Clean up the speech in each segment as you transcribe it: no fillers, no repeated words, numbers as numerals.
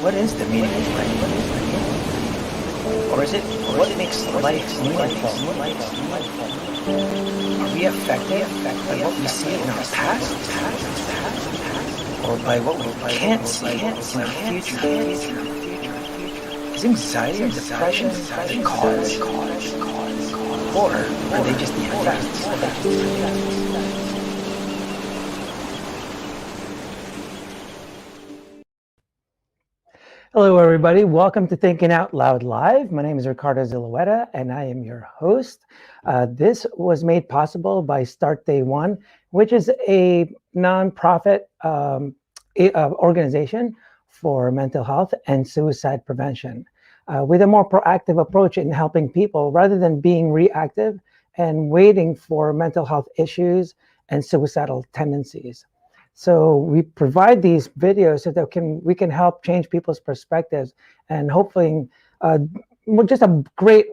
What is the meaning of life? Or is it what makes life meaningful? Are we affected by what we see in our past? Or by what we can't see in our future? Is anxiety and depression the cause? Or are they just the effects? Hello, everybody. Welcome to Thinking Out Loud Live. My name is Ricardo, and I am your host. This was made possible by Start Day One, which is a nonprofit organization for mental health and suicide prevention, with a more proactive approach in helping people rather than being reactive and waiting for mental health issues and suicidal tendencies. So we provide these videos so that we can help change people's perspectives, and hopefully just a great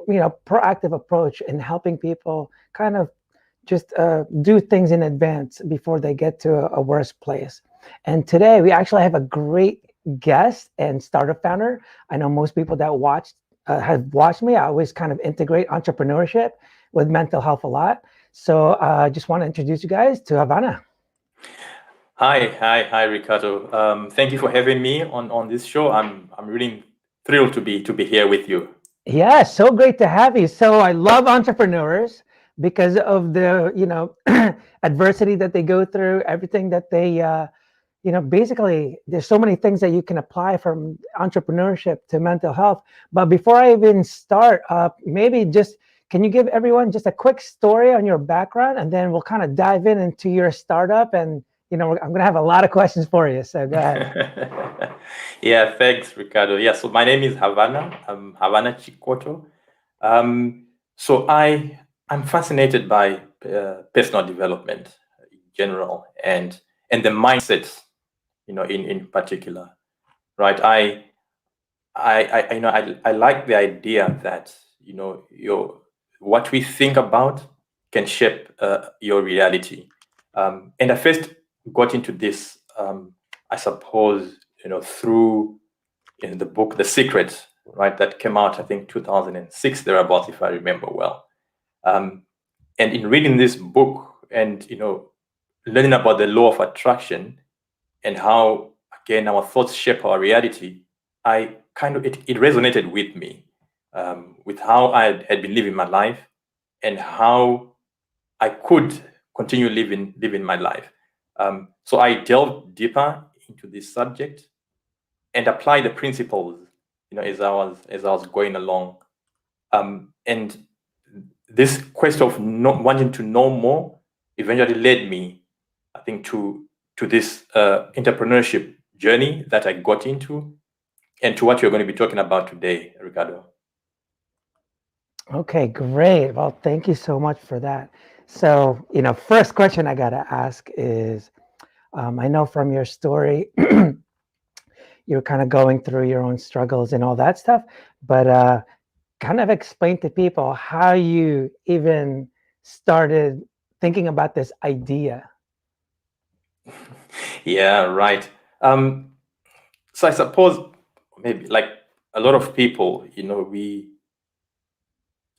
proactive approach in helping people kind of just do things in advance before they get to a worse place. And today we actually have a great guest and startup founder. I know most people that have watched me. I always kind of integrate entrepreneurship with mental health a lot. So I just want to introduce you guys to Havana. Hi, Ricardo. Thank you for having me on this show. I'm really thrilled to be here with you. Yeah, so great to have you. So I love entrepreneurs because of the adversity that they go through, everything that they basically there's so many things that you can apply from entrepreneurship to mental health. But before I even start, maybe just can you give everyone just a quick story on your background, and then we'll kind of dive into your startup, and I'm going to have a lot of questions for you. So go ahead. Yeah, thanks, Ricardo. Yeah, so my name is Havana. I'm Havana Chikoto. So I'm fascinated by personal development in general, and the mindset, in particular, right? I like the idea that what we think about can shape your reality. And I first got into this, I suppose, through the book The Secret, right, that came out, I think, 2006 thereabouts, if I remember well. And in reading this book and learning about the law of attraction and how, again, our thoughts shape our reality, I kind of it resonated with me, with how I had been living my life and how I could continue living my life. So I delved deeper into this subject and applied the principles, as I was going along. And this quest of wanting to know more eventually led me, I think, to this entrepreneurship journey that I got into, and to what you're going to be talking about today, Ricardo. Okay, great. Well, thank you so much for that. So, first question I got to ask is, I know from your story, you're kind of going through your own struggles and all that stuff, but kind of explain to people how you even started thinking about this idea. Yeah, right. So I suppose maybe like a lot of people,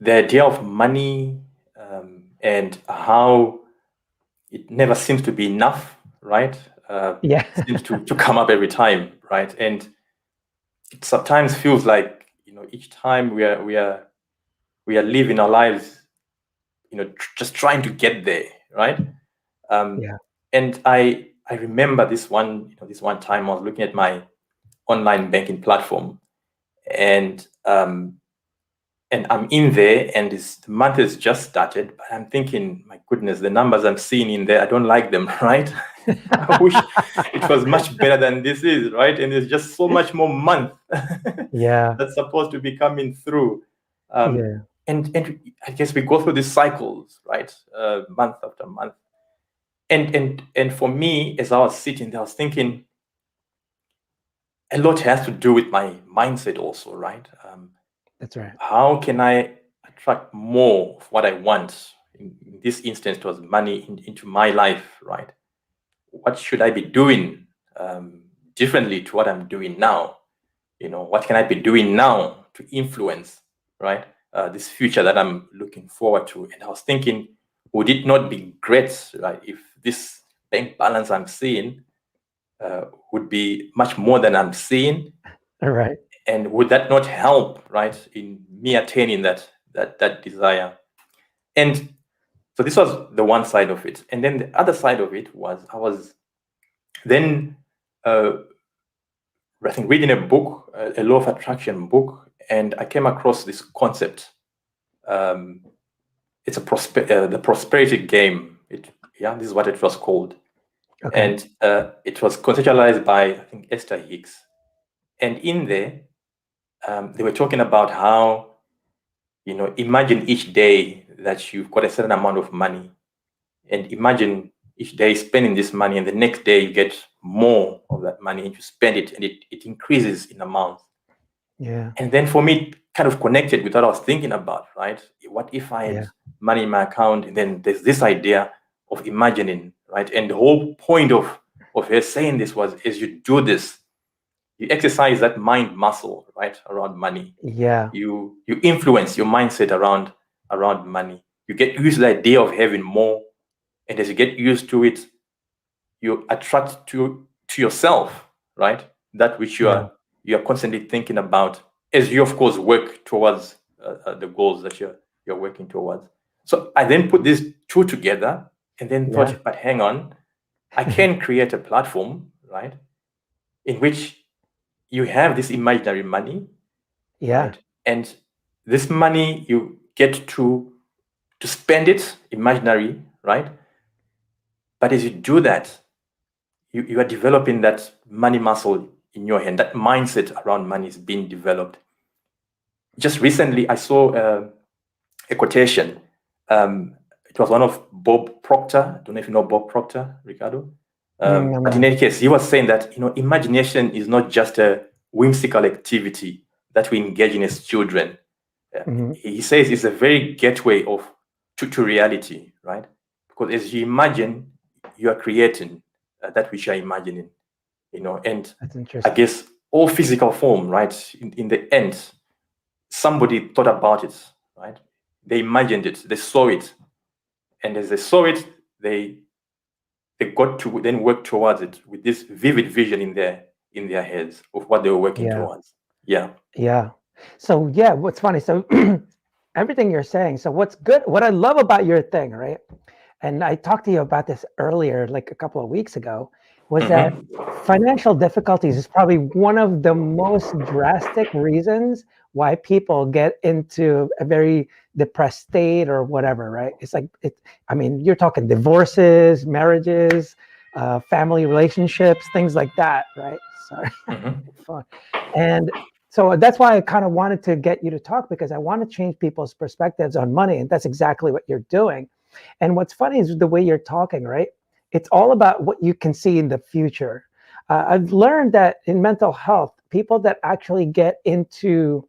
the idea of money, and how it never seems to be enough, right? Yeah. Seems to come up every time, right? And it sometimes feels like each time we are living our lives, just trying to get there, right? Yeah. And I remember this one time I was looking at my online banking platform, and I'm in there, and the month has just started, but I'm thinking, my goodness, the numbers I'm seeing in there, I don't like them, right? I wish it was much better than this is, right? And there's just so much more month Yeah. that's supposed to be coming through. Yeah. And I guess we go through these cycles, right? Month after month. And for me, as I was sitting there, I was thinking, a lot has to do with my mindset also, right? That's right. How can I attract more of what I want? In this instance, it was money into my life, right? What should I be doing differently to what I'm doing now? what can I be doing now to influence, right, this future that I'm looking forward to? And I was thinking, would it not be great, right, if this bank balance I'm seeing would be much more than I'm seeing? Right. And would that not help, right, in me attaining that desire? And so this was the one side of it. And then the other side of it was I was then I think reading a book, a law of attraction book, and I came across this concept. It's the prosperity game. This is what it was called. Okay. And it was conceptualized by, I think, Esther Hicks. And in there, they were talking about how, imagine each day that you've got a certain amount of money, and imagine each day spending this money, and the next day you get more of that money and you spend it, and it increases in amount. Yeah. And then for me, it kind of connected with what I was thinking about, right? What if I had money in my account, and then there's this idea of imagining, right? And the whole point of her saying this was, as you do this, you exercise that mind muscle, right, around money. Yeah. You influence your mindset around money. You get used to the idea of having more, and as you get used to it, you attract to yourself, right, that which you are constantly thinking about, as you of course work towards the goals that you're working towards. So I then put these two together, and then thought, but hang on, I can create a platform, right, in which you have this imaginary money, right, and this money you get to spend it imaginary, right, but as you do that, you are developing that money muscle in your hand. That mindset around money is being developed. Just recently, I saw a quotation. It was one of Bob Proctor. I don't know if you know Bob Proctor, Ricardo. But in any case, he was saying that imagination is not just a whimsical activity that we engage in as children. He says it's a very gateway to reality, right? Because as you imagine, you are creating that which you are imagining, and I guess all physical form, right, in the end, somebody thought about it, right? They imagined it, they saw it, and as they saw it, they got to then work towards it with this vivid vision in their heads of what they were working towards. Yeah. So what's funny, so everything you're saying, so what's good, what I love about your thing, right, and I talked to you about this earlier, like a couple of weeks ago, was that financial difficulties is probably one of the most drastic reasons why people get into a very depressed state or whatever, right? It's like, you're talking divorces, marriages, family relationships, things like that, right? Sorry. And so that's why I kind of wanted to get you to talk, because I want to change people's perspectives on money, and that's exactly what you're doing. And what's funny is the way you're talking, right? It's all about what you can see in the future. I've learned that in mental health, people that actually get into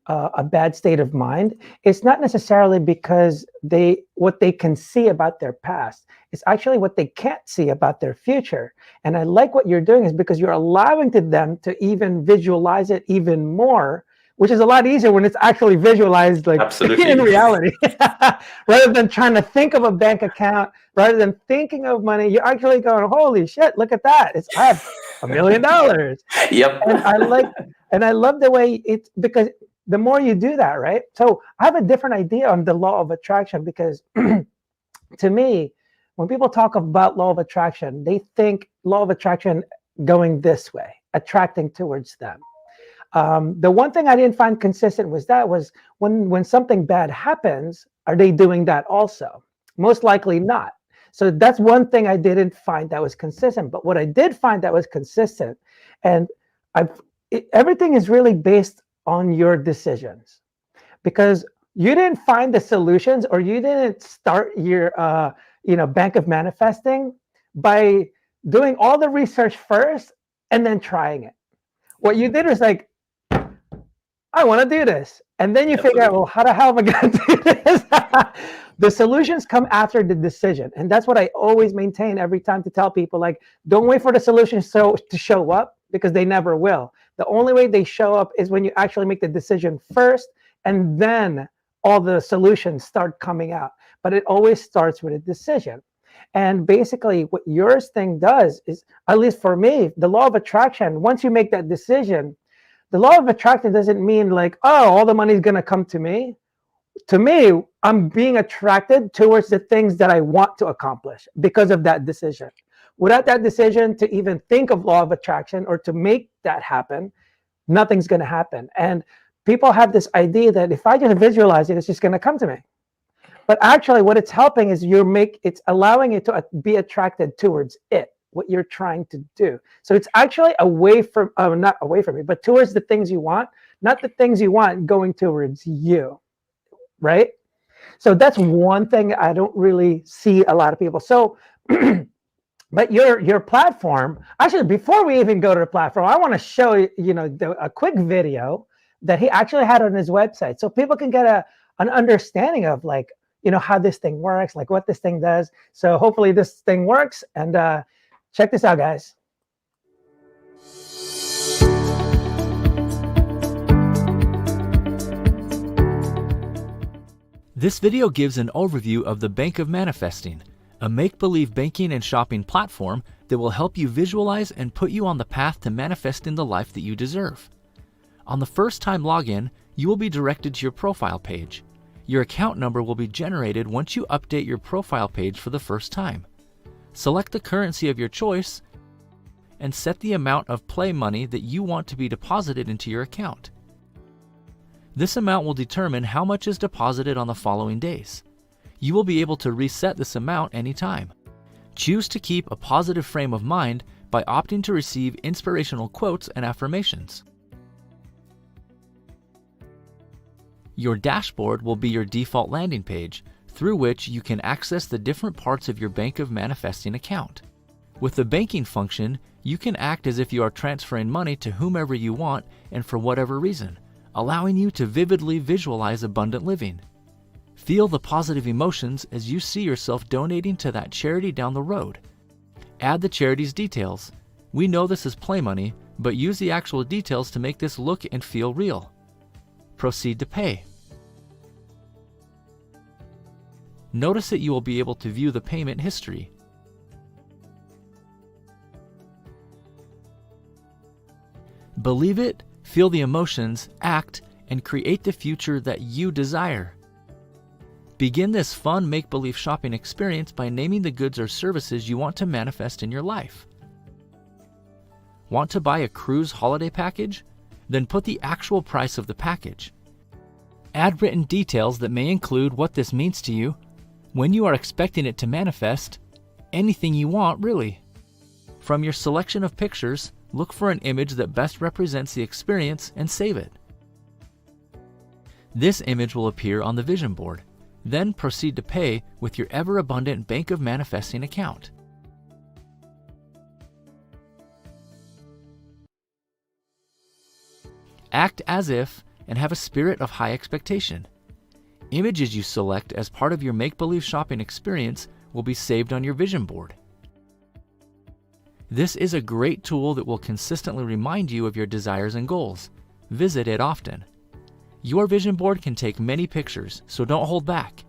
a bad state of mind, it's not necessarily because what they can see about their past. It's actually what they can't see about their future. And I like what you're doing is because you're allowing them to even visualize it even more, which is a lot easier when it's actually visualized, like in reality, rather than trying to think of a bank account, rather than thinking of money. You're actually going, holy shit, look at that. I have $1 million. Yep. And I love the way because the more you do that, right? So I have a different idea on the law of attraction, because to me, when people talk about law of attraction, they think law of attraction going this way, attracting towards them. The one thing I didn't find consistent was when something bad happens, are they doing that also? Most likely not. So that's one thing I didn't find that was consistent. But what I did find that was consistent, and everything is really based on your decisions, because you didn't find the solutions, or you didn't start your bank of manifesting by doing all the research first and then trying it. What you did was like, I want to do this. And then you figure out, well, how the hell am I going to do this? The solutions come after the decision. And that's what I always maintain every time to tell people, like, don't wait for the solutions to show up, because they never will. The only way they show up is when you actually make the decision first, and then all the solutions start coming out. But it always starts with a decision. And basically what yours thing does is, at least for me, the law of attraction, once you make that decision, the law of attraction doesn't mean like, oh, all the money is going to come to me. To me, I'm being attracted towards the things that I want to accomplish because of that decision. Without that decision to even think of law of attraction or to make that happen, nothing's going to happen. And people have this idea that if I just visualize it, it's just going to come to me. But actually what it's helping is it's allowing it to be attracted towards it, what you're trying to do. So it's actually away from, not away from you, but towards the things you want, not the things you want going towards you, right? So that's one thing I don't really see a lot of people. So, but your platform, actually, before we even go to the platform, I want to show you, a quick video that he actually had on his website, so people can get an understanding of like, how this thing works, like what this thing does. So hopefully this thing works. And check this out, guys. This video gives an overview of the Bank of Manifesting, a make-believe banking and shopping platform that will help you visualize and put you on the path to manifesting the life that you deserve. On the first time login, you will be directed to your profile page. Your account number will be generated once you update your profile page for the first time. Select the currency of your choice and set the amount of play money that you want to be deposited into your account. This amount will determine how much is deposited on the following days. You will be able to reset this amount anytime. Choose to keep a positive frame of mind by opting to receive inspirational quotes and affirmations. Your dashboard will be your default landing page, through which you can access the different parts of your Bank of Manifesting account. With the banking function, you can act as if you are transferring money to whomever you want and for whatever reason, allowing you to vividly visualize abundant living. Feel the positive emotions as you see yourself donating to that charity down the road. Add the charity's details. We know this is play money, but use the actual details to make this look and feel real. Proceed to pay. Notice that you will be able to view the payment history. Believe it, feel the emotions, act, and create the future that you desire. Begin this fun make-believe shopping experience by naming the goods or services you want to manifest in your life. Want to buy a cruise holiday package? Then put the actual price of the package. Add written details that may include what this means to you, when you are expecting it to manifest, anything you want really. From your selection of pictures, look for an image that best represents the experience and save it. This image will appear on the vision board. Then proceed to pay with your ever-abundant Bank of Manifesting account. Act as if and have a spirit of high expectation. Images you select as part of your make-believe shopping experience will be saved on your vision board. This is a great tool that will consistently remind you of your desires and goals. Visit it often. Your vision board can take many pictures, so don't hold back.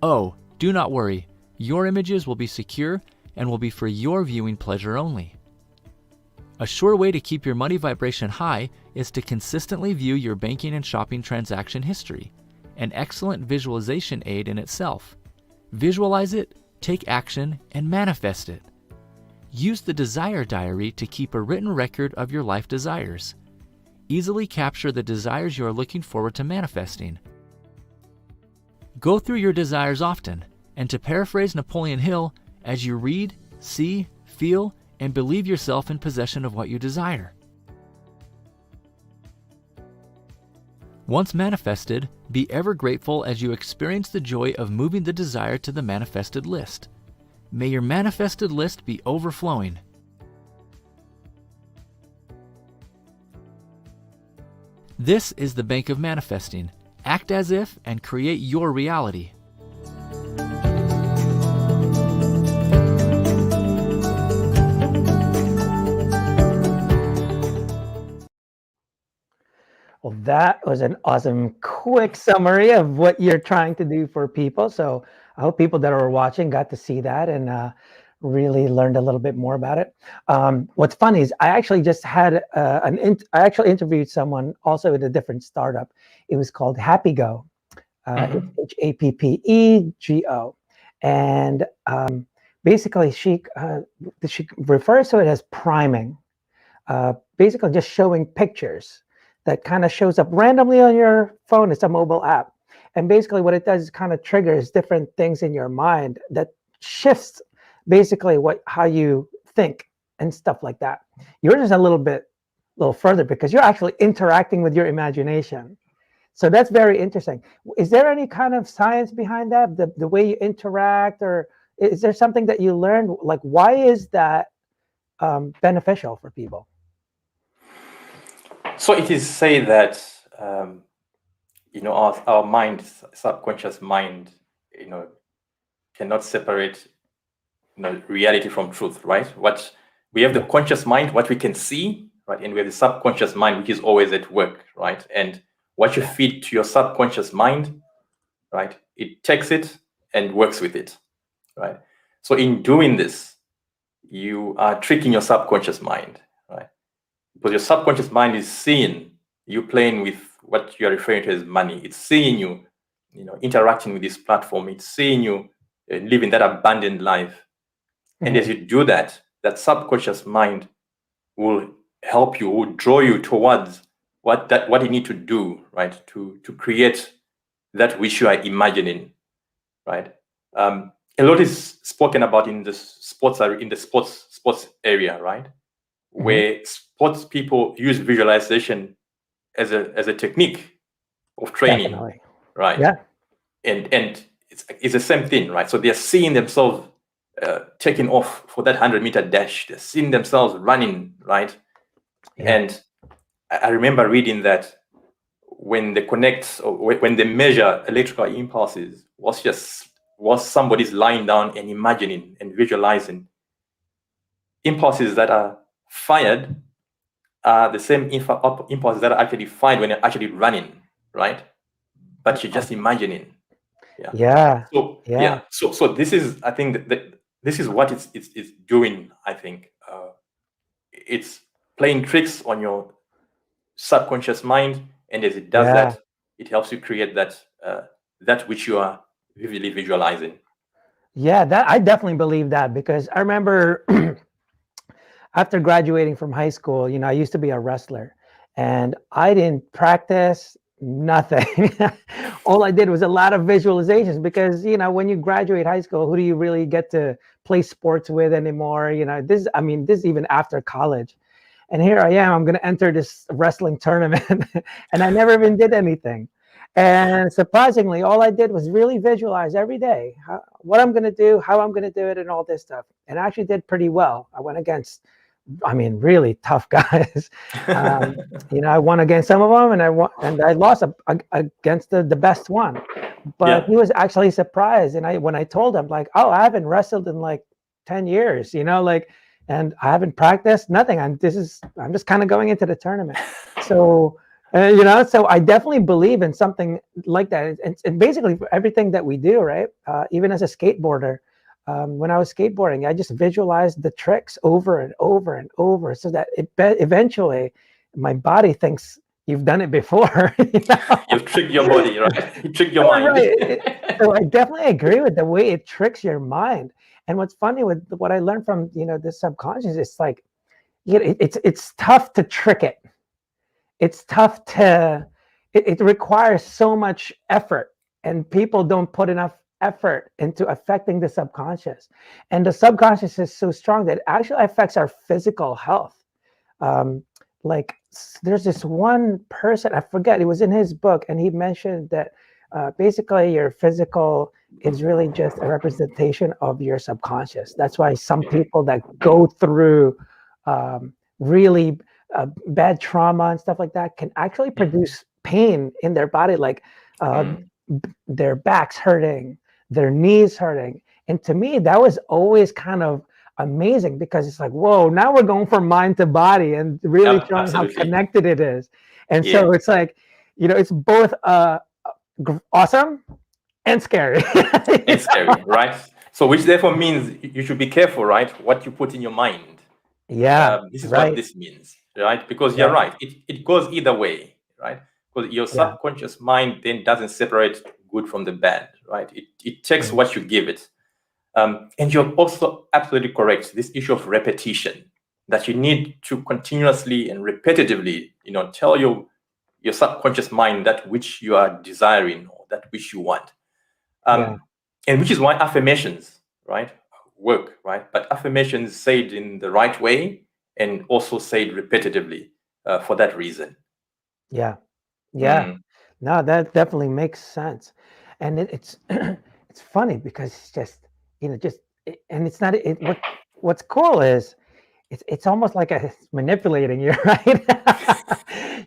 Oh, do not worry. Your images will be secure and will be for your viewing pleasure only. A sure way to keep your money vibration high is to consistently view your banking and shopping transaction history, an excellent visualization aid in itself. Visualize it, take action, and manifest it. Use the Desire Diary to keep a written record of your life desires. Easily capture the desires you are looking forward to manifesting. Go through your desires often, and to paraphrase Napoleon Hill, as you read, see, feel, and believe yourself in possession of what you desire. Once manifested, be ever grateful as you experience the joy of moving the desire to the manifested list. May your manifested list be overflowing. This is the Bank of Manifesting. Act as if and create your reality. That was an awesome, quick summary of what you're trying to do for people. So I hope people that are watching got to see that and really learned a little bit more about it. What's funny is I actually just had I actually interviewed someone also at a different startup. It was called HappyGo. It's HappyGo, and basically she refers to it as priming. Basically just showing pictures that kind of shows up randomly on your phone. It's a mobile app. And basically what it does is kind of triggers different things in your mind that shifts basically how you think and stuff like that. Yours is a little further because you're actually interacting with your imagination. So that's very interesting. Is there any kind of science behind that? The way you interact, or is there something that you learned? Like, why is that beneficial for people? So it is said that our mind, subconscious mind, cannot separate reality from truth, right? What we have, the conscious mind, what we can see, right, and we have the subconscious mind, which is always at work, right? And what you feed to your subconscious mind, right, it takes it and works with it, right? So in doing this, you are tricking your subconscious mind, right? Because your subconscious mind is seeing you playing with what you are referring to as money. It's seeing you, interacting with this platform. It's seeing you living that abundant life. And as you do that, that subconscious mind will help you, will draw you towards what you need to do, right, to create that which you are imagining, right? A lot is spoken about in the sports area, right? Where sports people use visualization as a technique of training. Definitely. Right? Yeah. And it's the same thing, right? So they're seeing themselves taking off for that 100-meter dash. They're seeing themselves running, right? Yeah. And I remember reading that when they connect or when they measure electrical impulses, was somebody's lying down and imagining and visualizing impulses that are fired are the same impulses that are actually fired when you're actually running, right? But you're just imagining. Yeah. So this is, I think that this is what it's doing. I think it's playing tricks on your subconscious mind, and as it does that, it helps you create that which you are vividly visualizing. Yeah, that I definitely believe that, because I remember after graduating from high school, I used to be a wrestler, and I didn't practice nothing. All I did was a lot of visualizations, because when you graduate high school, who do you really get to play sports with anymore? This is even after college. And here I am, I'm going to enter this wrestling tournament and I never even did anything. And surprisingly, all I did was really visualize every day what I'm going to do, how I'm going to do it, and all this stuff. And I actually did pretty well. I went against, really tough guys. I won against some of them, and I lost against the best one. But he was actually surprised. And when I told him, like, oh, I haven't wrestled in like 10 years, and I haven't practiced nothing. I'm just kind of going into the tournament. So, so I definitely believe in something like that. And basically for everything that we do, right? Even as a skateboarder, when I was skateboarding, I just visualized the tricks over and over and over, so that eventually my body thinks you've done it before. You've tricked your body, right? You tricked your mind. Right. So I definitely agree with the way it tricks your mind. And what's funny with what I learned from the subconscious, it's like it's tough to trick it. It's tough to it requires so much effort, and people don't put enough effort into affecting the subconscious. And the subconscious is so strong that it actually affects our physical health. Like there's this one person, I forget, it was in his book, and he mentioned that basically your physical is really just a representation of your subconscious. That's why some people that go through really bad trauma and stuff like that can actually produce pain in their body, like their backs hurting, their knees hurting. And to me, that was always kind of amazing, because it's like, whoa, now we're going from mind to body and really showing how connected it is. And so it's like, it's both awesome and scary. And scary, right? So which therefore means you should be careful, right? What you put in your mind. Yeah, This is what right. this means, right? Because you're Yeah, right. It goes either way, right? Because your yeah, subconscious mind then doesn't separate good from the bad, right? It takes what you give it. And you're also absolutely correct. This issue of repetition, that you need to continuously and repetitively, tell your subconscious mind that which you are desiring or that which you want. yeah, And which is why affirmations, right, work, right? But affirmations said in the right way and also said repetitively for that reason. yeah, yeah. Mm. No, that definitely makes sense, and it's it's funny because it's just and it's not what's cool is it's almost like it's manipulating you, right?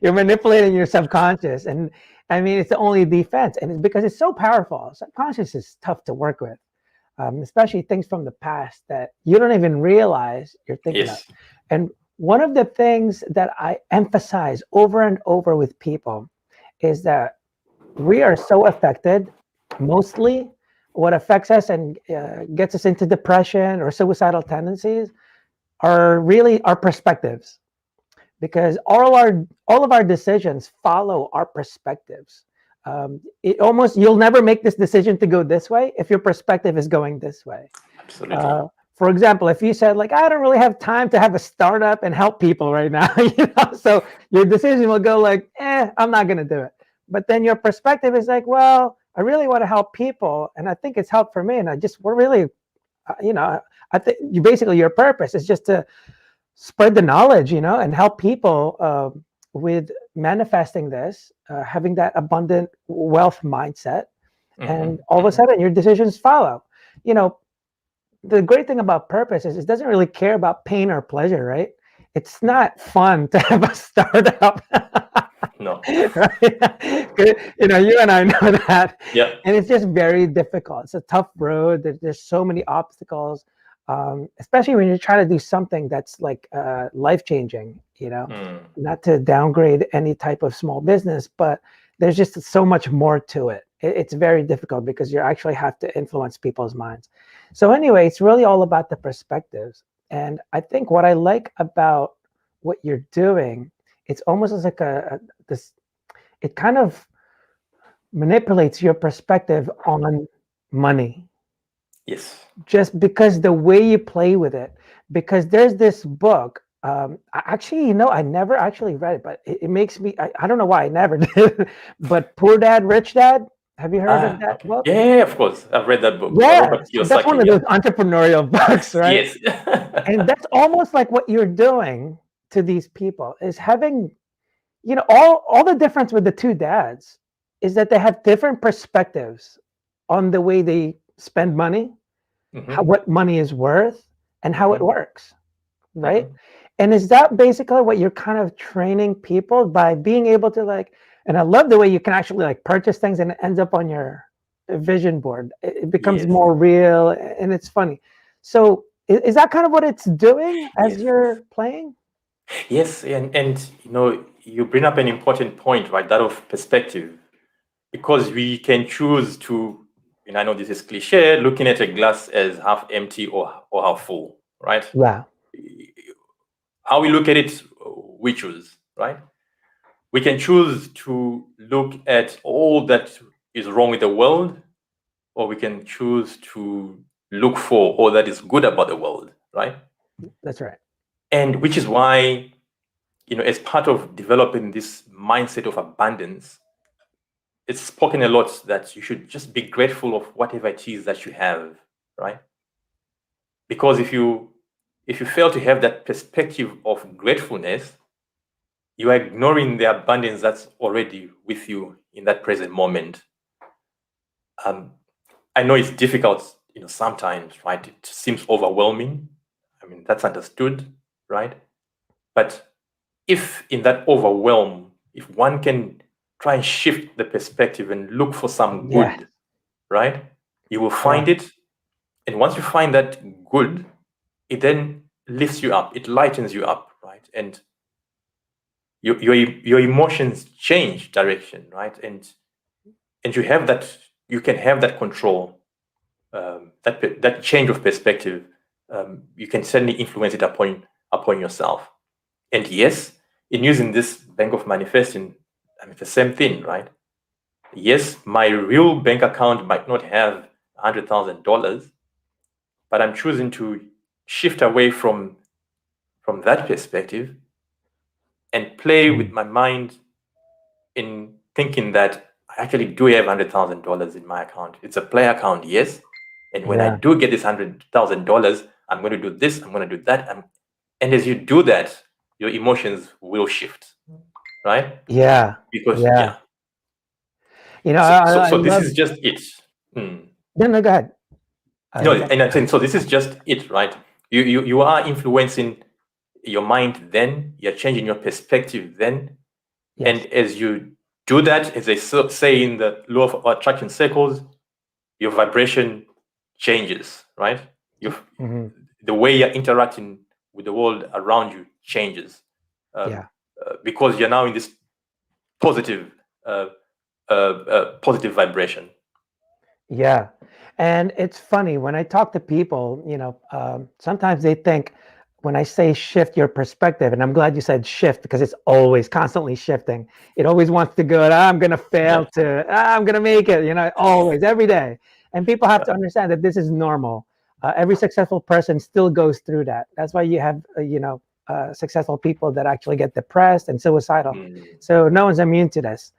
You're manipulating your subconscious, and I mean it's the only defense, and it's because it's so powerful. Subconscious is tough to work with, especially things from the past that you don't even realize you're thinking of. Yes. And one of the things that I emphasize over and over with people is that we are so affected. Mostly what affects us and gets us into depression or suicidal tendencies are really our perspectives, because all of our decisions follow our perspectives. You'll never make this decision to go this way if your perspective is going this way. Absolutely. For example, if you said like, I don't really have time to have a startup and help people right now, so your decision will go like, I'm not going to do it. But then your perspective is like, well, I really want to help people, and I think it's helped for me, and we're really, I think your purpose is just to spread the knowledge, and help people with manifesting this, having that abundant wealth mindset, and all of a sudden your decisions follow. The great thing about purpose is it doesn't really care about pain or pleasure, right? It's not fun to have a startup. No. Right? You and I know that. Yeah. And it's just very difficult. It's a tough road. There's so many obstacles, especially when you're trying to do something that's like life-changing, not to downgrade any type of small business, but there's just so much more to it. It's very difficult because you actually have to influence people's minds. So anyway, it's really all about the perspectives. And I think what I like about what you're doing, it's almost as like this, it kind of manipulates your perspective on money. Yes. Just because the way you play with it, because there's this book. Actually, I never actually read it, but it makes me, I don't know why I never did, but Poor Dad, Rich Dad. Have you heard of that Okay. book? Yeah, of course. I've read that book. Yeah, Robert so that's one Kiyosaki. of those entrepreneurial books, right? Yes. And that's almost like what you're doing to these people is having, all the difference with the two dads is that they have different perspectives on the way they spend money, what money is worth, and how it works, right? And is that basically what you're kind of training people by being able to and I love the way you can actually purchase things and it ends up on your vision board. It becomes Yes. more real and it's funny. So is that kind of what it's doing as Yes. you're playing? Yes, and you bring up an important point, right? That of perspective, because we can choose to, and I know this is cliche, looking at a glass as half empty or half full, right? Yeah. How we look at it, we choose, right? We can choose to look at all that is wrong with the world, or we can choose to look for all that is good about the world, right? That's right. And which is why, as part of developing this mindset of abundance, it's spoken a lot that you should just be grateful of whatever it is that you have, right? Because if you fail to have that perspective of gratefulness, you are ignoring the abundance that's already with you in that present moment. I know it's difficult, sometimes, right? It seems overwhelming. I mean, that's understood, right? But if in that overwhelm, if one can try and shift the perspective and look for some Yeah. good, right? You will find it. And once you find that good, it then lifts you up, it lightens you up, right? And your emotions change direction, right? And you can have that control, that change of perspective. You can certainly influence it upon yourself. And yes, in using this bank of manifesting, I mean, the same thing, right? Yes, my real bank account might not have $100,000, but I'm choosing to shift away from that perspective and play with my mind in thinking that I actually do have $100,000 in my account. It's a play account, yes. And when I Yeah. do get this $100,000, I'm going to do this, I'm going to do that. And as you do that, your emotions will shift, right? Yeah. Because, Yeah. yeah. You know, So I this love. is just it. Hmm. No, go ahead. No, and I'm saying, so this is just it, right? You are influencing your mind then, you're changing your perspective then. Yes. And as you do that, as they say in the law of attraction circles, your vibration changes, right? Mhm. The way you're interacting with the world around you changes, Yeah. because you're now in this positive, uh, positive vibration. Yeah. And it's funny when I talk to people, sometimes they think when I say shift your perspective, and I'm glad you said shift because it's always constantly shifting. It always wants to go, I'm going to fail Yeah. to, I'm going to make it, always, every day. And people have to understand that this is normal. Every successful person still goes through that. That's why you have, successful people that actually get depressed and suicidal. So no one's immune to this.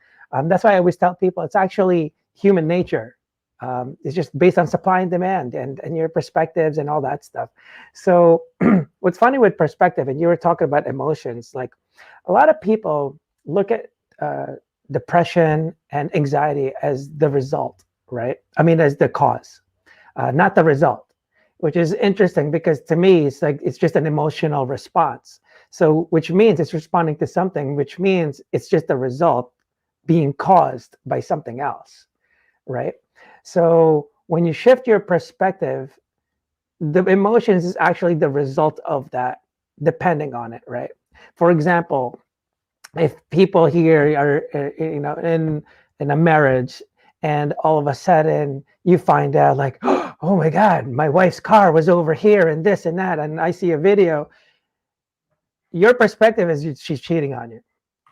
That's why I always tell people it's actually human nature. It's just based on supply and demand and your perspectives and all that stuff. So what's funny with perspective, and you were talking about emotions, like a lot of people look at depression and anxiety as the result, right? I mean, as the cause, not the result, which is interesting because to me, it's like it's just an emotional response. So which means it's responding to something, which means it's just a result being caused by something else, right? So when you shift your perspective, the emotions is actually the result of that, depending on it, right? For example, if people here are, in a marriage, and all of a sudden you find out, like, oh my God, my wife's car was over here, and this and that, and I see a video, your perspective is she's cheating on you.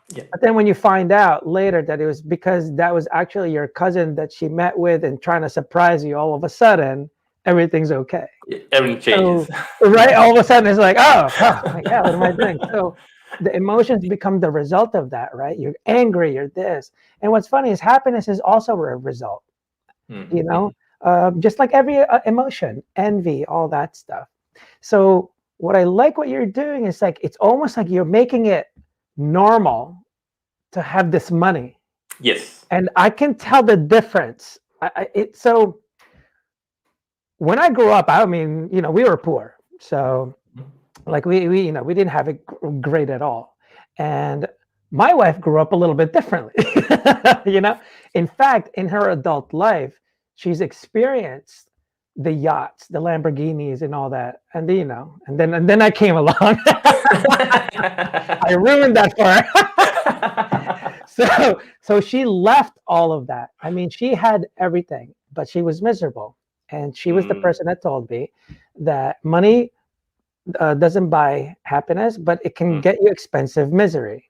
Yeah. But then when you find out later that it was because that was actually your cousin that she met with and trying to surprise you, all of a sudden, everything's okay. Everything changes. So, right, all of a sudden it's like, oh my God, what am I doing? So the emotions become the result of that, right? You're angry, you're this. And what's funny is happiness is also a result, just like every emotion, envy, all that stuff. So what I like what you're doing is like, it's almost like you're making it normal to have this money. Yes. And I can tell the difference. So when I grew up, I mean, we were poor. So like we didn't have it great at all. And my wife grew up a little bit differently. In fact, in her adult life, she's experienced the yachts, the Lamborghinis and all that. And then I came along. I ruined that for her. So she left all of that. I mean, she had everything, but she was miserable. And she was the person that told me that money doesn't buy happiness, but it can get you expensive misery.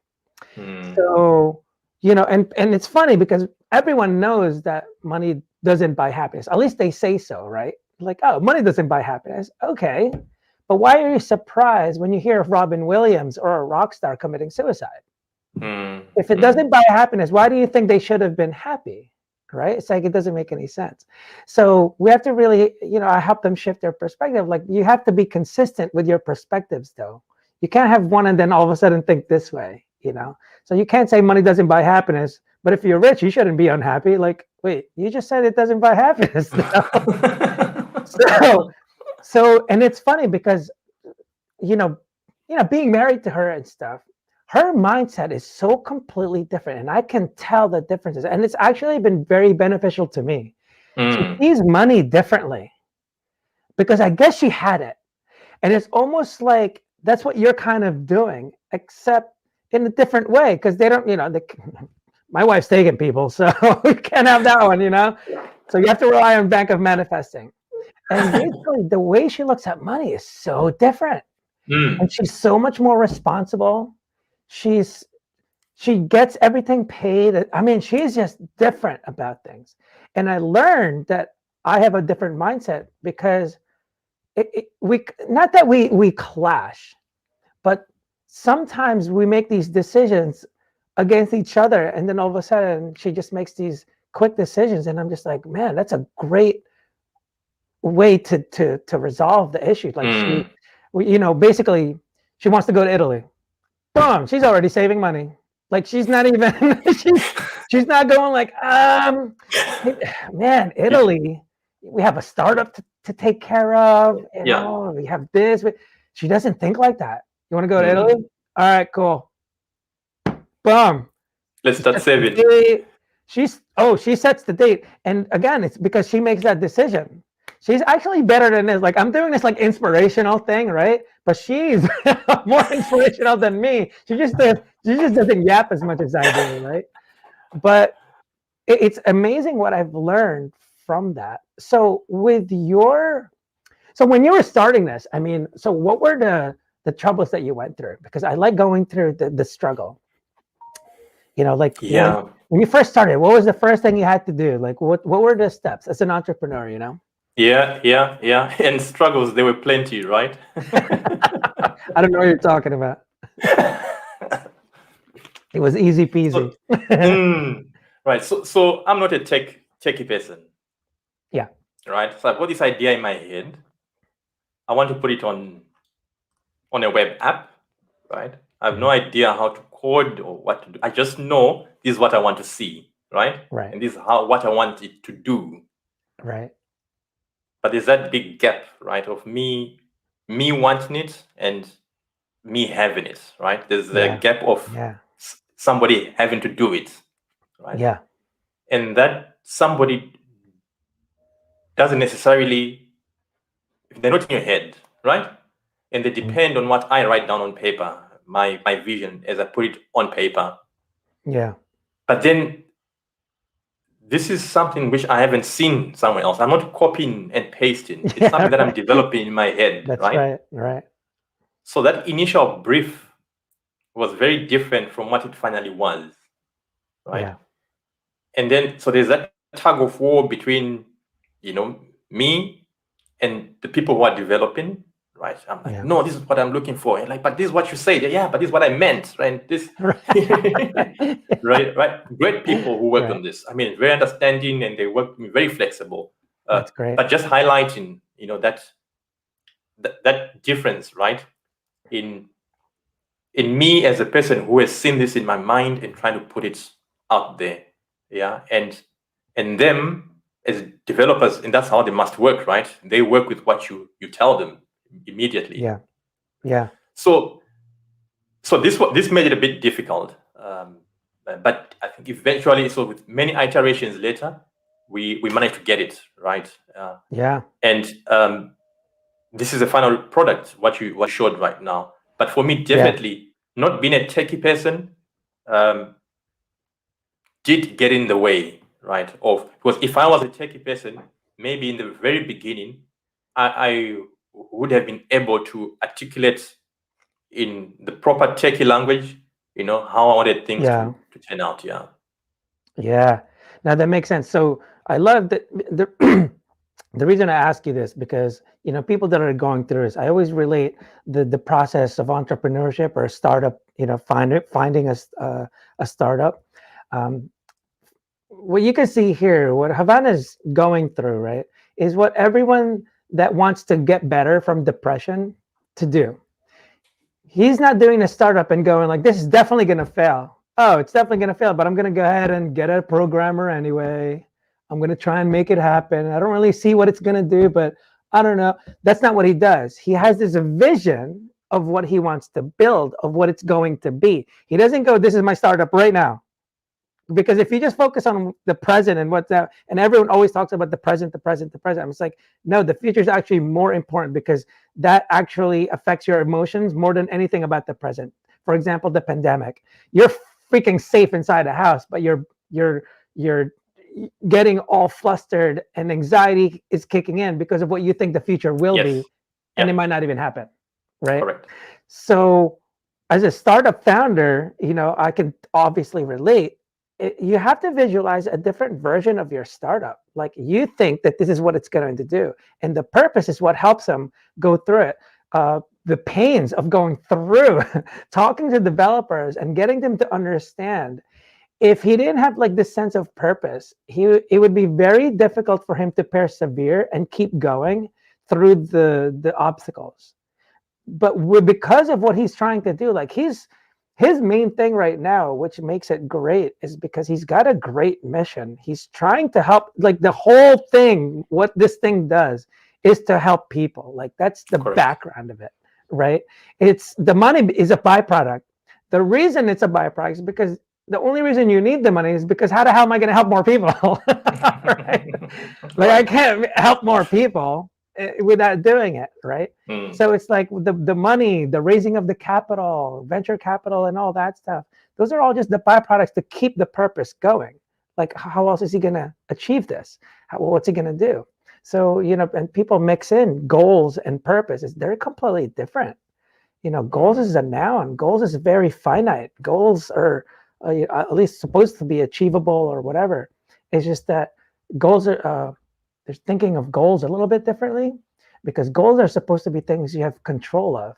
So, and it's funny because everyone knows that money doesn't buy happiness. At least they say so, right? Like, oh, money doesn't buy happiness. Okay. But why are you surprised when you hear of Robin Williams or a rock star committing suicide? If it doesn't buy happiness, why do you think they should have been happy? Right? It's like it doesn't make any sense. So we have to really, I help them shift their perspective. Like you have to be consistent with your perspectives, though. You can't have one and then all of a sudden think this way, So you can't say money doesn't buy happiness, but if you're rich, you shouldn't be unhappy. Like, wait, you just said it doesn't buy happiness. So, and it's funny because, being married to her and stuff, her mindset is so completely different, and I can tell the differences, and it's actually been very beneficial to me. She sees money differently because I guess she had it, and it's almost like that's what you're kind of doing, except in a different way, because they don't, my wife's taking people, so we can't have that one, So you have to rely on Bank of Manifesting. And basically, the way she looks at money is so different. And she's so much more responsible. She gets everything paid. I mean, she's just different about things. And I learned that I have a different mindset, because not that we clash, but sometimes we make these decisions against each other, and then all of a sudden she just makes these quick decisions, and I'm just like, man, that's a great way to resolve the issue. Like she, basically, she wants to go to Italy. Boom, she's already saving money. Like she's not even she's not going like, man, Italy, we have a startup to take care of. We have this. She doesn't think like that. You want to go to Italy? All right, cool. Boom. Let's start saving. She sets the date, and again, it's because she makes that decision. She's actually better than this. Like, I'm doing this like inspirational thing, right? But she's more inspirational than me. She just doesn't yap as much as I do, right? But it's amazing what I've learned from that. So when you were starting this, I mean, so what were the troubles that you went through? Because I like going through the struggle. When you first started, what was the first thing you had to do? Like, what were the steps as an entrepreneur, Yeah. And struggles, there were plenty, right? I don't know what you're talking about. It was easy peasy. Right. So I'm not a techie person. Yeah. Right. So I've got this idea in my head. I want to put it on a web app, right? I have no idea how to code or what to do. I just know this is what I want to see, right? Right. And this is what I want it to do. Right. But there's that big gap, right, of me wanting it and me having it, right? There's the gap of somebody having to do it, right? Yeah. And that somebody doesn't necessarily, if they're not in your head, right? And they depend on what I write down on paper, my vision as I put it on paper. Yeah. But then this is something which I haven't seen somewhere else. I'm not copying and pasting. It's something that I'm developing in my head. That's right. So that initial brief was very different from what it finally was. Right. Yeah. And then so there's that tug of war between, me and the people who are developing. Right. I'm like, no, this is what I'm looking for. And like, but this is what you said. Yeah, but this is what I meant. Right. This right. Great people who work on this. I mean, very understanding, and they work very flexible. That's great. But just highlighting, that difference, right? In me as a person who has seen this in my mind and trying to put it out there. Yeah. And them as developers, and that's how they must work, right? They work with what you tell them immediately. Yeah. So this made it a bit difficult, but I think eventually, so with many iterations later, we managed to get it right. And this is the final product, what you showed right now. But for me, definitely not being a techie person did get in the way, right? Because if I was a techie person, maybe in the very beginning, I would have been able to articulate in the proper techie language, how I wanted things to turn out. Yeah. Now that makes sense. So I love that the reason I ask you this, because people that are going through this, I always relate the process of entrepreneurship or a startup, finding a startup. What you can see here, what Havana's going through, right, is what everyone that wants to get better from depression to do. He's not doing a startup and going like, this is definitely going to fail. Oh, it's definitely going to fail, but I'm going to go ahead and get a programmer anyway. I'm going to try and make it happen. I don't really see what it's going to do, but I don't know. That's not what he does. He has this vision of what he wants to build, of what it's going to be. He doesn't go, this is my startup right now. Because if you just focus on the present and what's that, and everyone always talks about the present. I'm just like, no, the future is actually more important, because that actually affects your emotions more than anything about the present. for example, the pandemic. You're freaking safe inside a house, but you're getting all flustered and anxiety is kicking in because of what you think the future will be, and it might not even happen, right? Correct. So as a startup founder, I can obviously relate. You have to visualize a different version of your startup. Like, you think that this is what it's going to do, and the purpose is what helps them go through it. The pains of going through talking to developers and getting them to understand. If he didn't have like this sense of purpose, it would be very difficult for him to persevere and keep going through the obstacles. But because of what he's trying to do, like his main thing right now, which makes it great, is because he's got a great mission. He's trying to help, like the whole thing, what this thing does is to help people. Like, that's the background of it, right? It's the money is a byproduct. The reason it's a byproduct is because the only reason you need the money is because how the hell am I going to help more people? Right? Like, I can't help more people without doing it, right? So it's like the money, the raising of the capital, venture capital, and all that stuff. Those are all just the byproducts to keep the purpose going. Like, how else is he going to achieve this? What's he going to do? So, and people mix in goals and purposes. They're completely different. Goals is a noun. Goals is very finite. Goals are at least supposed to be achievable or whatever. It's just that goals are, they're thinking of goals a little bit differently, because goals are supposed to be things you have control of,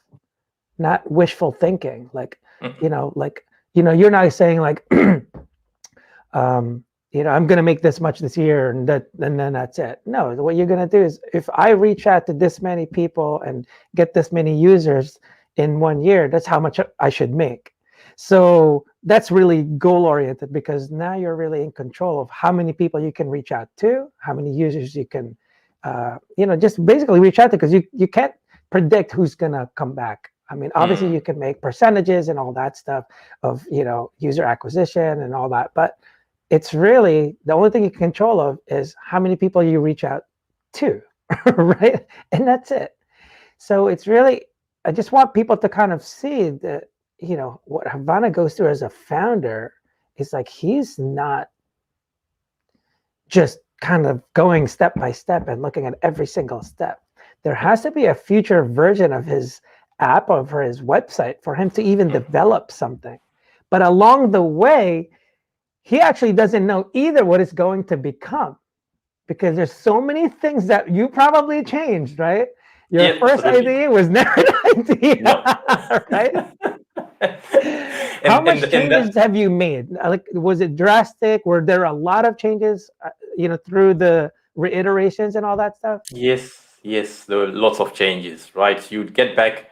not wishful thinking. Like, you're not saying like, I'm going to make this much this year and then that's it. No, what you're going to do is, if I reach out to this many people and get this many users in 1 year, that's how much I should make. So that's really goal oriented, because now you're really in control of how many people you can reach out to, how many users you can, just basically reach out to, because you can't predict who's going to come back. I mean, obviously you can make percentages and all that stuff of, user acquisition and all that, but it's really the only thing you can control of is how many people you reach out to, right? And that's it. So it's really, I just want people to kind of see that, what Havana goes through as a founder is like, he's not just kind of going step by step and looking at every single step. There has to be a future version of his app or for his website for him to even develop something. But along the way, he actually doesn't know either what it's going to become, because there's so many things that you probably changed, right? Your first idea was never an idea, right? How much changes have you made? Like, was it drastic? Were there a lot of changes, through the reiterations and all that stuff? Yes, there were lots of changes, right? You'd get back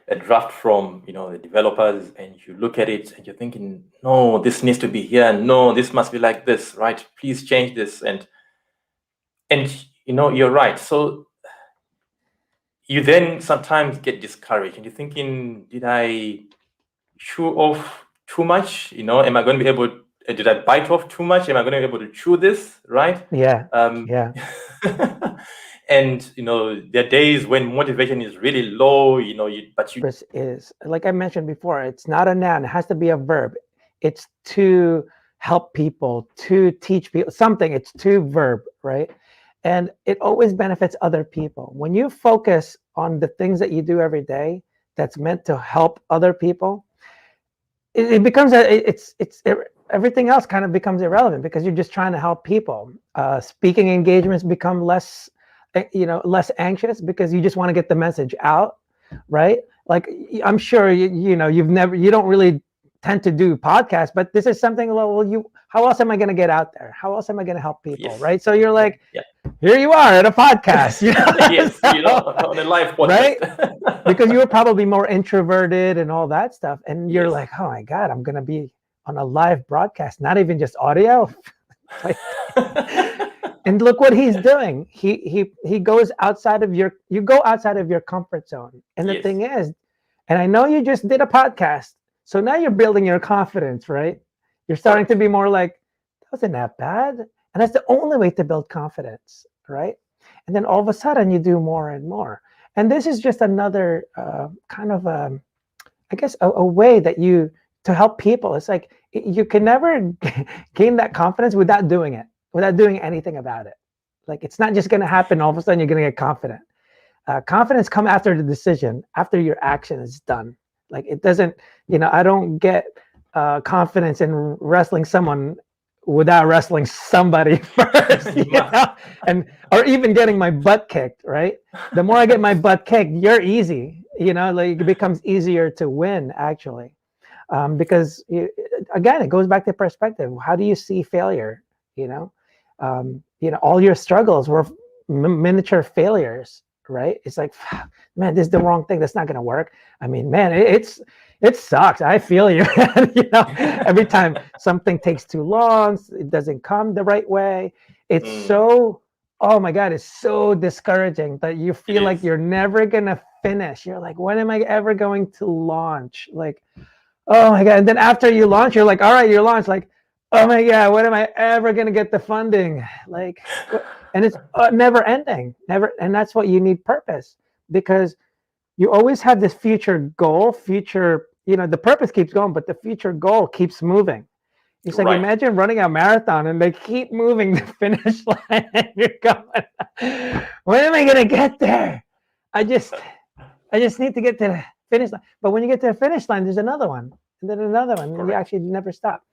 a draft from, the developers, and you look at it and you're thinking, no, this needs to be here. No, this must be like this, right? Please change this. And you're right. So you then sometimes get discouraged and you're thinking, did I chew off too much? Am I going to be able, did I bite off too much? Am I going to be able to chew this, right? Yeah. And there are days when motivation is really low, but you is, like I mentioned before, it's not a noun, it has to be a verb. It's to help people, to teach people something. It's to verb, right? And it always benefits other people. When you focus on the things that you do every day that's meant to help other people, it becomes everything else kind of becomes irrelevant, because you're just trying to help people. Speaking engagements become less anxious, because you just want to get the message out, right? Like, I'm sure you don't really tend to do podcasts, but this is something, how else am I going to get out there? How else am I going to help people, right? So you're like, here you are at a podcast, yes, on a live podcast, right? Because you were probably more introverted and all that stuff, and you're like, oh my God, I'm going to be on a live broadcast, not even just audio. Like, and look what he's doing. He goes outside of you go outside of your comfort zone. And the thing is, and I know you just did a podcast, so now you're building your confidence, right? You're starting to be more like, that wasn't that bad. And that's the only way to build confidence, right? And then all of a sudden you do more and more. And this is just another kind of I guess a way that to help people. It's like you can never gain that confidence without doing it, without doing anything about it. Like it's not just going to happen all of a sudden. You're going to get confident. Confidence come after the decision, after your action is done. Like it doesn't, I don't get confidence in wrestling someone without wrestling somebody first, and or even getting my butt kicked, right? The more I get my butt kicked, you're easy, like it becomes easier to win actually, because again, it goes back to perspective. How do you see failure? All your struggles were miniature failures, right? It's like, man, this is the wrong thing. That's not going to work. I mean, man, it sucks. I feel you. Every time something takes too long, it doesn't come the right way. It's so, oh my God, it's so discouraging that you feel like you're never going to finish. You're like, when am I ever going to launch? Like, oh my God. And then after you launch, you're like, all right, you're launched. Like, oh my God, when am I ever going to get the funding? Like, and it's never ending, never. And that's what you need, purpose, because you always have this future goal, the purpose keeps going, but the future goal keeps moving. It's like, imagine running a marathon and they keep moving the finish line and you're going, when am I going to get there? I just need to get to the finish line. But when you get to the finish line, there's another one and then another one, and you actually never stop.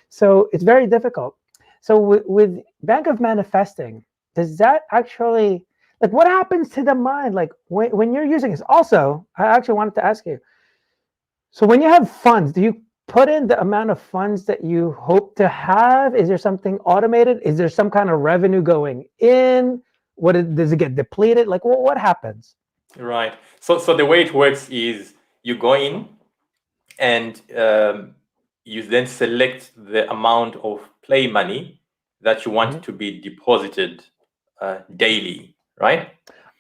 So it's very difficult. So with Bank of Manifesting, does that actually, like, what happens to the mind? Like when you're using this? Also, I actually wanted to ask you, so when you have funds, do you put in the amount of funds that you hope to have? Is there something automated? Is there some kind of revenue going in? Does it get depleted? Like, what happens? Right. So the way it works is you go in and you then select the amount of play money that you want to be deposited daily, right?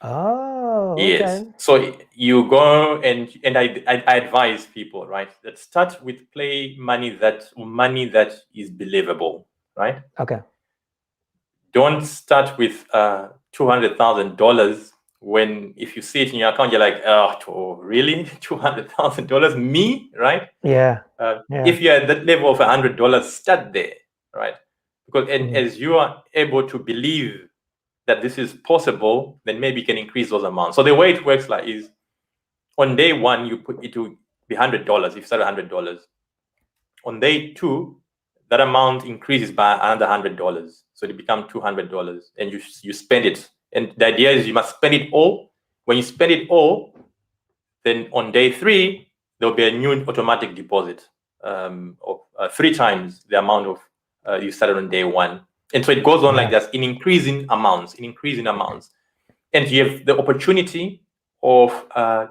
Oh, yes. okay. So you go and I advise people, right, that start with play money that is believable, right? Okay. Don't start with $200,000 when if you see it in your account, you're like, oh, really? $200,000, me, right? Yeah. If you're at that level of $100, start there, right? Because as you are able to believe that this is possible, then maybe you can increase those amounts. So the way it works like is, on day one, you put it to be $100. If you start $100, on day two, that amount increases by another $100, so it becomes $200, and you spend it. And the idea is you must spend it all. When you spend it all, then on day three there'll be a new automatic deposit of 3 times the amount of you started on day one. And so it goes on like that in increasing amounts, and you have the opportunity of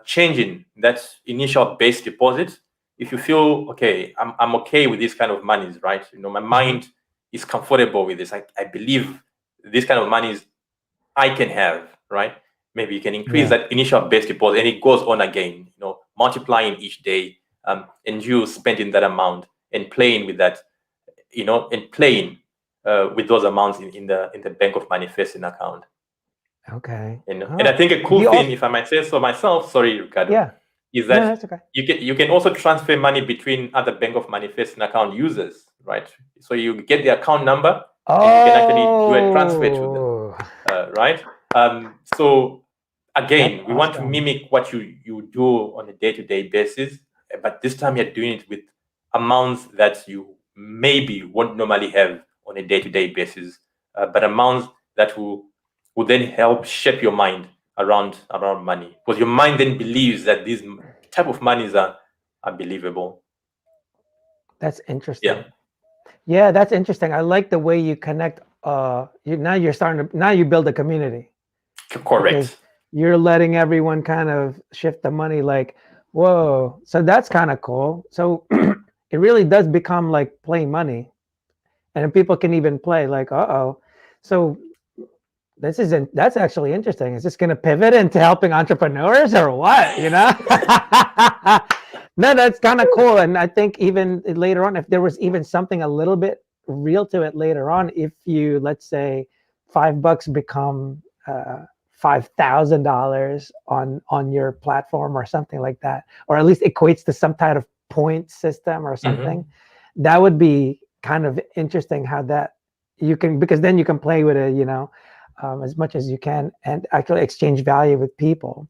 changing that initial base deposit. If you feel, okay, I'm okay with this kind of monies, right? My mind is comfortable with this. I believe this kind of monies I can have, right? Maybe you can increase that initial base deposit, and it goes on again, multiplying each day, and you spending that amount and playing with that, and playing with those amounts in the Bank of Manifesting account. Okay. And I think a cool thing, if I might say so myself, sorry, Ricardo, is that that's okay. you can also transfer money between other Bank of Manifesting account users, right? So you get the account number and you can actually do a transfer to them, right? So again, we want to mimic what you do on a day-to-day basis, but this time you're doing it with amounts that you maybe won't normally have on a day-to-day basis, but amounts that will then help shape your mind around money, because your mind then believes that these type of monies are believable. That's interesting. Yeah, that's interesting. I like the way you connect. Now you build a community. Correct. Because you're letting everyone kind of shift the money. Like, whoa. So that's kind of cool. So it really does become like playing money, and people can even play like, So that's actually interesting. Is this going to pivot into helping entrepreneurs or what? No, that's kind of cool. And I think even later on, if there was even something a little bit real to it later on, if you, let's say $5 become $5,000 on your platform or something like that, or at least equates to some type of point system or something. That would be kind of interesting how that you can, because then you can play with it, as much as you can and actually exchange value with people,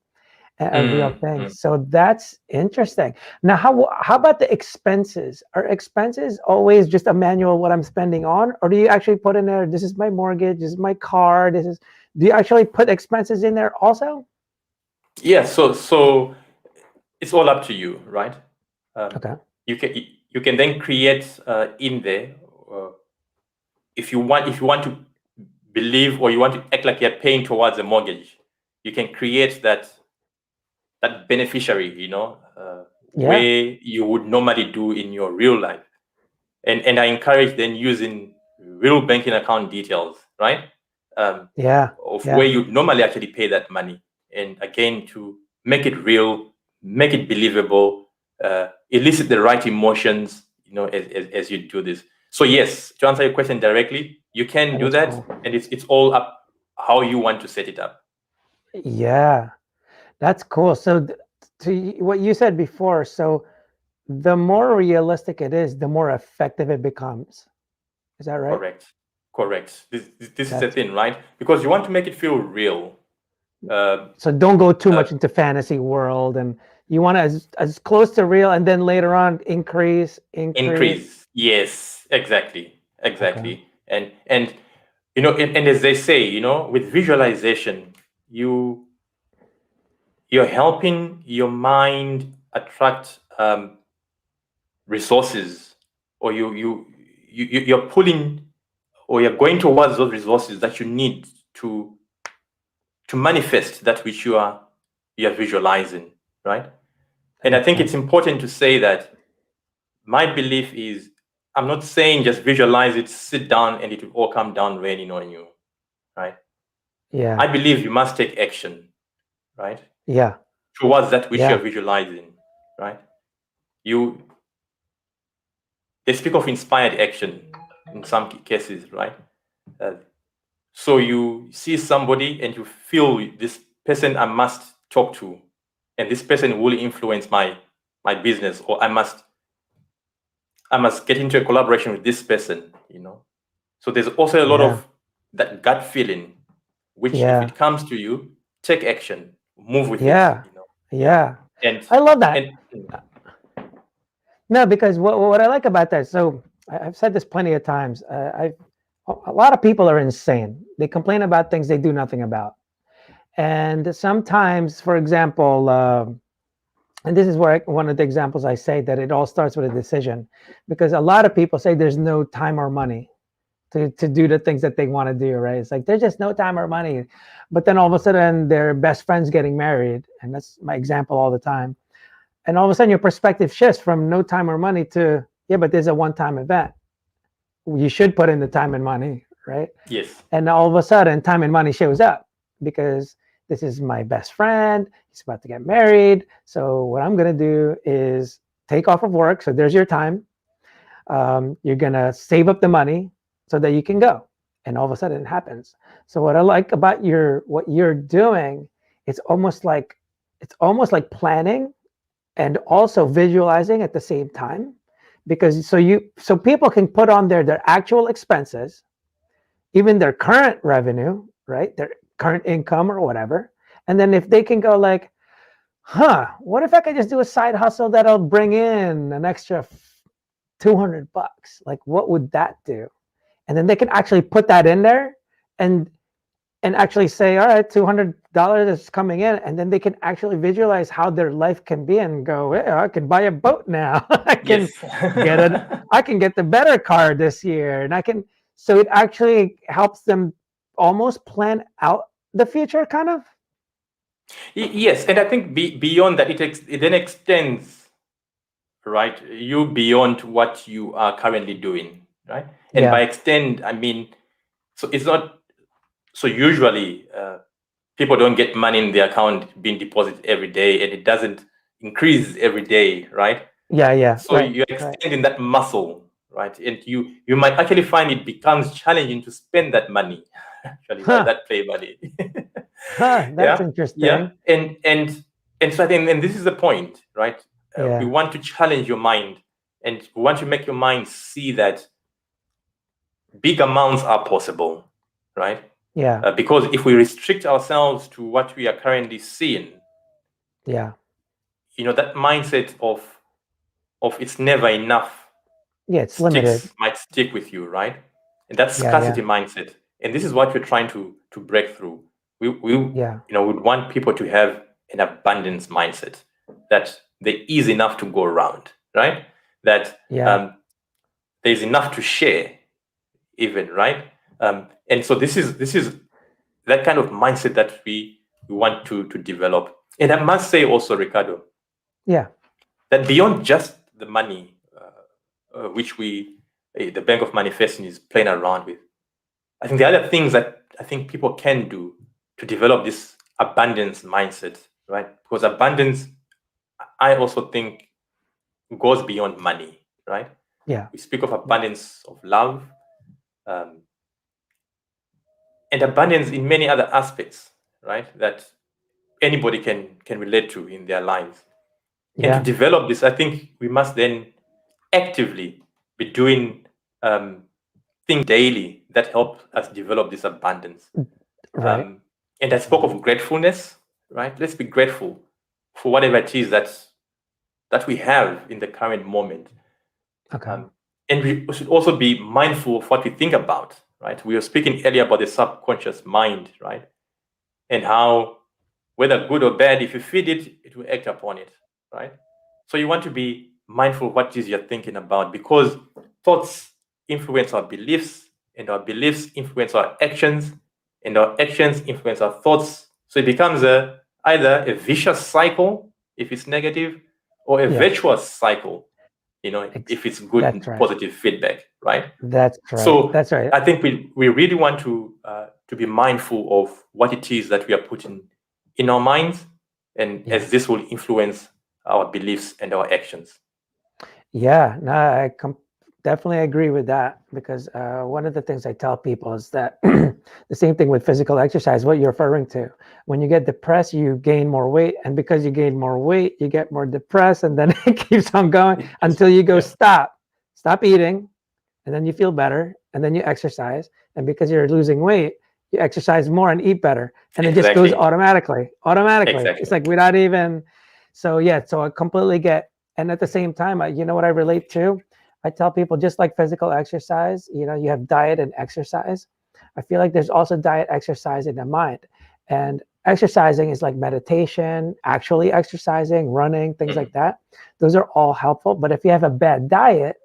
a real thing. So that's interesting. Now, how about the expenses? Are expenses always just a manual what I'm spending on, or do you actually put in there, this is my mortgage, this is my car, do you actually put expenses in there also? Yeah, so it's all up to you, right? Okay. You can then create in there, if you want to believe, or you want to act like you're paying towards a mortgage, you can create that beneficiary, Yeah. where you would normally do in your real life. And I encourage then using real banking account details, right? Yeah. Of Yeah. where you normally actually pay that money. And again, to make it real, make it believable, elicit the right emotions, as you do this. So yes, to answer your question directly, you can That do is that, cool. and it's all up how you want to set it up. Yeah, that's cool. So what you said before, so the more realistic it is, the more effective it becomes. Is that right? Correct. This is the That's thing, right? Because you want to make it feel real. so don't go too much into fantasy world, and you want to as close to real, and then later on increase. Yes, exactly. Okay. And and as they say, with visualization, you're helping your mind attract resources, or you're pulling, or you're going towards those resources that you need to manifest that which you're visualizing, right? And I think it's important to say that my belief is, I'm not saying just visualize it, sit down, and it will all come down raining on you, right? Yeah. I believe you must take action, right? Yeah. Towards that which you're Yeah. visualizing, right? They speak of inspired action in some cases, right? So you see somebody and you feel, this person I must talk to, and this person will influence my business, or I must get into a collaboration with this person, So there's also a lot Yeah. of that gut feeling, which, if Yeah. it comes to you, take action, move with it, Yeah. Yeah. And I love that. and No, because what I like about that, so I've said this plenty of times. A lot of people are insane. They complain about things they do nothing about, and sometimes, for example, and this is where one of the examples I say that it all starts with a decision, because a lot of people say there's no time or money to do the things that they want to do. Right? It's like there's just no time or money, but then all of a sudden their best friend's getting married, and that's my example all the time. And all of a sudden your perspective shifts from no time or money to, yeah, but there's a one-time event, you should put in the time and money, right? yes, And all of a sudden time and money shows up, because this is my best friend, he's about to get married, so what I'm going to do is take off of work, so there's your time. You're going to save up the money so that you can go, and all of a sudden it happens. So what I like about what you're doing, it's almost like planning and also visualizing at the same time, because so people can put on their actual expenses, even their current revenue, right, their current income or whatever, and then if they can go like, what if I could just do a side hustle that'll bring in an extra $200, like what would that do? And then they can actually put that in there, and actually say, all right, $200 is coming in, and then they can actually visualize how their life can be and go, hey, I can buy a boat now. I can get the better car this year, and so it actually helps them almost plan out the future, kind of. Yes, and I think beyond that, it then extends, right, you beyond what you are currently doing, right? And by extend, I mean, so it's not, so usually people don't get money in their account being deposited every day, and it doesn't increase every day, right? Yeah, So you're extending that muscle, right? And you might actually find it becomes challenging to spend that money, actually, right? That play money. That's interesting. Yeah. And so I think, and this is the point, right? We Yeah. want to challenge your mind, and we want to make your mind see that big amounts are possible, right? Yeah. Because if we restrict ourselves to what we are currently seeing, Yeah. that mindset of it's never enough Yeah. It's limited. might stick with you, right? And that's Yeah. scarcity mindset. And this is what we're trying to break through. We Yeah. would want people to have an abundance mindset, that there is enough to go around, right? That Yeah. there's enough to share, even, right? And so this is that kind of mindset that we want to develop. And I must say also, Ricardo, Yeah. that beyond just the money, which the Bank of Manifesting is playing around with, I think the other things that I think people can do to develop this abundance mindset, right? Because abundance, I also think, goes beyond money, right? Yeah. We speak of abundance of love, um, and abundance in many other aspects, right? That anybody can relate to in their lives. And to Yeah. develop this, I think we must then actively be doing things daily that help us develop this abundance. Right. And I spoke of gratefulness, right? Let's be grateful for whatever it is that we have in the current moment. Okay. And we should also be mindful of what we think about, right? We were speaking earlier about the subconscious mind, right? And how, whether good or bad, if you feed it, it will act upon it, right? So you want to be mindful of what it is you're thinking about, because thoughts influence our beliefs, and our beliefs influence our actions, and our actions influence our thoughts. So it becomes either a vicious cycle if it's negative, or a Yeah. virtuous cycle, if it's good That's and right. positive feedback, right? That's right. So That's right. I think we really want to be mindful of what it is that we are putting in our minds, and Yeah. as this will influence our beliefs and our actions. Yeah, no, I definitely agree with that, because one of the things I tell people is that the same thing with physical exercise, what you're referring to. When you get depressed, you gain more weight, and because you gain more weight, you get more depressed, and then it keeps on going until you go, Yeah. stop eating, and then you feel better, and then you exercise, and because you're losing weight, you exercise more and eat better, and it just goes Exactly. automatically. Exactly. It's like without even. So yeah, so I completely get. And at the same time, you know what I relate to? I tell people, just like physical exercise, you have diet and exercise. I feel like there's also diet, exercise in the mind. And exercising is like meditation, actually exercising, running, things like that. Those are all helpful. But if you have a bad diet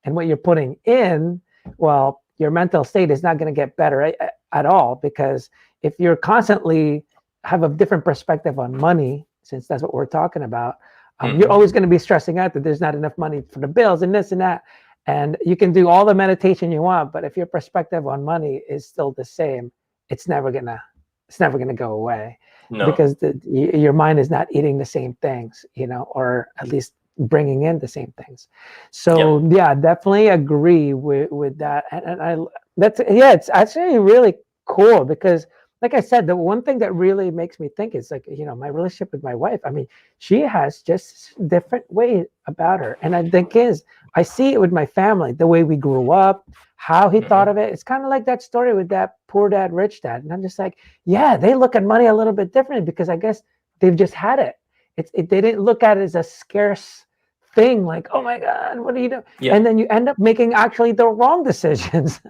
and what you're putting in, well, your mental state is not going to get better at all, because if you're constantly have a different perspective on money, since that's what we're talking about, you're always going to be stressing out that there's not enough money for the bills and this and that. And you can do all the meditation you want, but if your perspective on money is still the same, it's never gonna go away. No. Because your mind is not eating the same things, or at least bringing in the same things. So yeah, definitely agree with that. And it's actually really cool, because like I said, the one thing that really makes me think is like, my relationship with my wife. I mean, she has just different way about her. And I think I see it with my family, the way we grew up, how he thought of it. It's kind of like that story with that poor dad, rich dad. And I'm just like, yeah, they look at money a little bit differently, because I guess they've just had it. They didn't look at it as a scarce thing, like, oh my God, what are you doing? Yeah. And then you end up making actually the wrong decisions.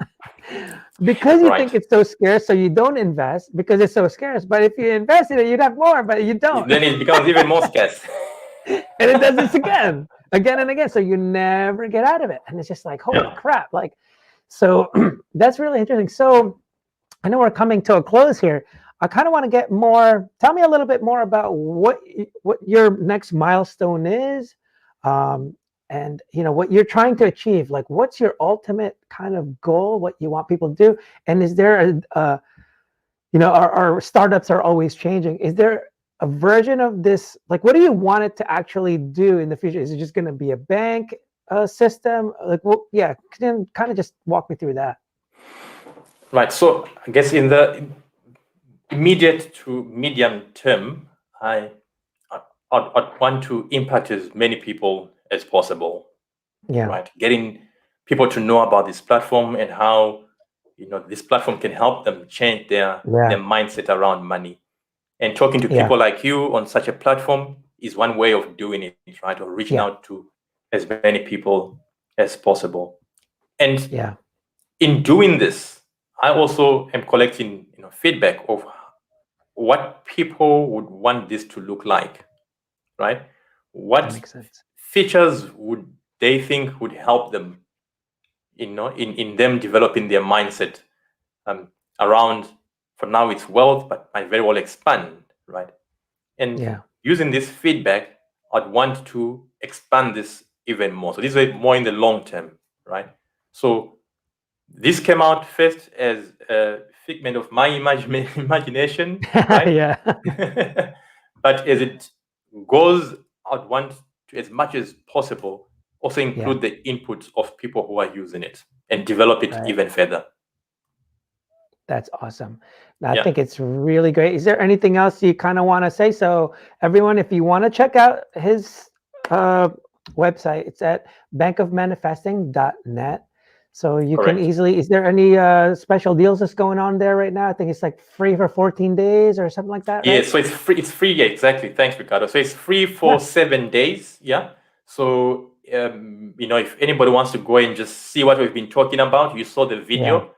Because you think it's so scarce, so you don't invest because it's so scarce. But if you invest in it, you'd have more, but you don't. Then it becomes even more scarce. And it does this again and again. So you never get out of it. And it's just like, holy crap. Like, so that's really interesting. So I know we're coming to a close here. I kind of want to get more. Tell me a little bit more about what your next milestone is. And what you're trying to achieve, like what's your ultimate kind of goal, what you want people to do, and is there our startups are always changing. Is there a version of this, like what do you want it to actually do in the future? Is it just going to be a bank system? Like, well, yeah, can kind of just walk me through that. Right. So I guess immediate to medium term, I'd want to impact as many people as possible, Yeah. right? Getting people to know about this platform and how this platform can help them change their mindset around money. And talking to people like you on such a platform is one way of doing it, right? Or reaching out to as many people as possible. And in doing this, I also am collecting feedback of what people would want this to look like, right? What makes sense. features would they think would help them, in them developing their mindset around, for now it's wealth, but might very well expand, right? And using this feedback, I'd want to expand this even more. So this is more in the long term, right? So this came out first as a figment of my imagination, right? But as it goes, I'd want to, as much as possible, also include the input of people who are using it and develop it even further. That's awesome. I think it's really great. Is there anything else you kind of want to say? So everyone, if you want to check out his website, it's at bankofmanifesting.net. So you can easily, is there any special deals that's going on there right now? I think it's like free for 14 days or something like that, right? Yeah, so it's free, yeah, exactly. Thanks, Ricardo. So it's free for 7 days, yeah? So, if anybody wants to go and just see what we've been talking about, you saw the video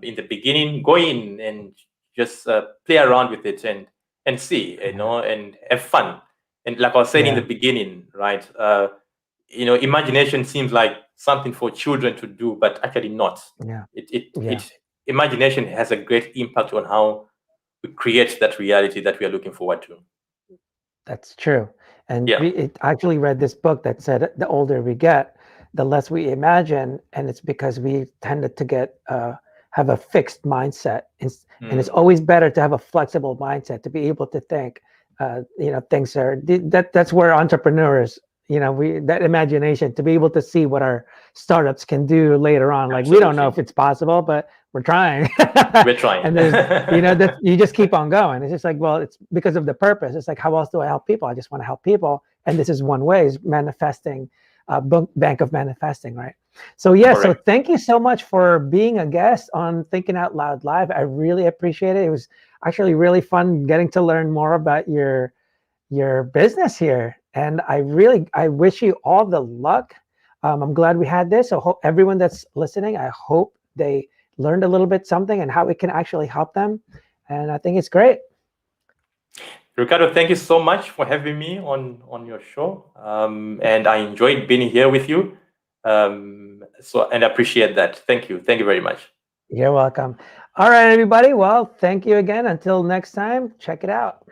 in the beginning, go in and just play around with it and see, and have fun. And like I was saying in the beginning, right, imagination seems like something for children to do, but actually not. Imagination has a great impact on how we create that reality that we are looking forward to. That's true. And it actually read this book that said the older we get, the less we imagine, and it's because we tended to get have a fixed mindset, and it's always better to have a flexible mindset, to be able to think. Things are that's where entrepreneurs, that imagination, to be able to see what our startups can do later on. Like, we don't know if it's possible, but we're trying. We're trying. And there's, that you just keep on going. It's just like, well, it's because of the purpose. It's like, how else do I help people? I just want to help people. And this is one way, is manifesting, Bank of Manifesting, right? So so thank you so much for being a guest on Thinking Out Loud Live. I really appreciate it. It was actually really fun getting to learn more about your business here. And I wish you all the luck. I'm glad we had this. So hope everyone that's listening, I hope they learned a little bit something and how it can actually help them. And I think it's great. Ricardo, thank you so much for having me on your show. And I enjoyed being here with you. And I appreciate that. Thank you. Thank you very much. You're welcome. All right, everybody. Well, thank you again. Until next time, check it out.